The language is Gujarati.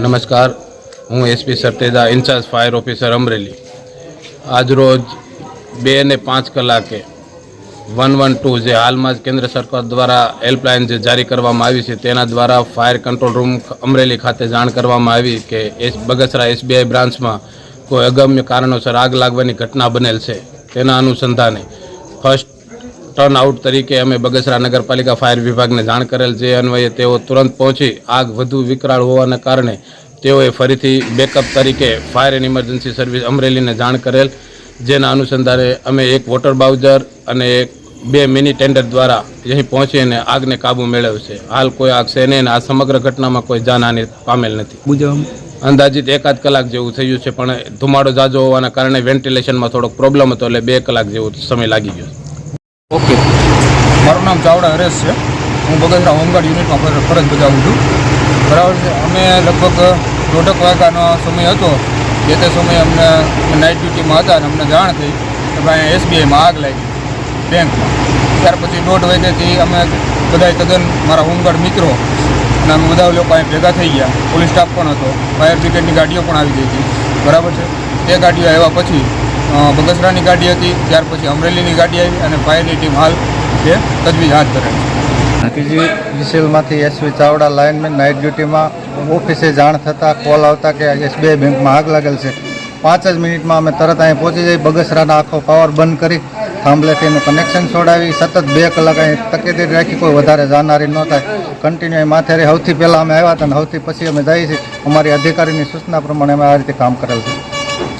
નમસ્કાર, હું SP Sarteja, incharge fire officer Amreli. આજરોજ 2 ને 5 કલાકે 112 જે હાલમાં જ કેન્દ્ર સરકાર દ્વારા હેલ્પલાઇન જે જારી કરવામાં આવી છે તેના દ્વારા ફાયર કંટ્રોલ રૂમ અમરેલી ખાતે જાણ કરવામાં આવી કે બગસરા એસબીઆઈ બ્રાન્ચમાં કોઈ અગમ્ય કારણોસર આગ લાગવાની ઘટના બનેલ છે. તેના અનુસંધાને ફર્સ્ટ ટર્ન આઉટ તરીકે અમે બગસરા નગરપાલિકા ફાયર વિભાગને જાણ કરેલ. જે અન્વયે તેઓ તુરંત પહોંચી આગ વધુ વિકરાળ હોવાના કારણે તેઓએ ફરીથી બેકઅપ તરીકે ફાયર એન્ડ ઇમરજન્સી સર્વિસ અમરેલીને જાણ કરેલ. જેના અનુસંધાને અમે એક વોટર બાઉઝર અને 2 મિની ટેન્ડર દ્વારા અહીં પહોંચીને આગને કાબૂ મેળવ્યો છે. હાલ કોઈ આગ છે નહીં અને આ સમગ્ર ઘટનામાં કોઈ જાનહાનિ પામેલ નથી. અંદાજિત 1-8 કલાક જેવું થયું છે, પણ ધુમાડો ઝાઝો હોવાના કારણે વેન્ટિલેશનમાં થોડોક પ્રોબ્લેમ હતો, એટલે 2 કલાક જેવો સમય લાગી ગયો. ઓકે, મારું નામ ચાવડા હરેશ છે. હું બગસરા હોમગાર્ડ યુનિટમાં ફરજ બજાવું છું. બરાબર છે. અમે લગભગ 1:30 વાગ્યાનો સમય હતો. તે સમયે અમને નાઇટ ડ્યુટીમાં હતા અને અમને જાણ થઈ કે ભાઈ એસબીઆઈમાં આગ લાગી બેંકમાં. ત્યાર પછી 1:30 વાગ્યાથી અમે બધા તદ્દન મારા હોમગાર્ડ મિત્રો અને અમે બધા લોકો અહીં ભેગા થઈ ગયા. પોલીસ સ્ટાફ પણ હતો, ફાયર બ્રિગેડની ગાડીઓ પણ આવી ગઈ હતી. બરાબર છે. તે ગાડીઓ આવ્યા પછી બગસરાની ગાડી હતી, ત્યાર પછી અમરેલીની ગાડી આવી અને ફાયરની ટીમ હાલ તે તજવીજ હાથ ધરે છે. પીજીવીસીએલમાંથી એસવી ચાવડા લાઇનમેન નાઇટ ડ્યુટીમાં ઓફિસે જાણ થતાં કોલ આવતા કે એસબીઆઈ બેંકમાં આગ લાગેલ છે. 5 જ મિનિટમાં અમે તરત અહીં પહોંચી જઈ બગસરાના આખો પાવર બંધ કરી થાંભલેથી એનું કનેક્શન છોડાવી સતત 2 કલાક અહીં તકેદારી રાખી. કોઈ વધારે જાનહારી ન થાય કન્ટિન્યુ માથે સૌથી પહેલાં અમે આવ્યા હતા અને સૌથી પછી અમે જઈએ છીએ. અમારી અધિકારીની સૂચના પ્રમાણે અમે આ રીતે કામ કરેલ છે.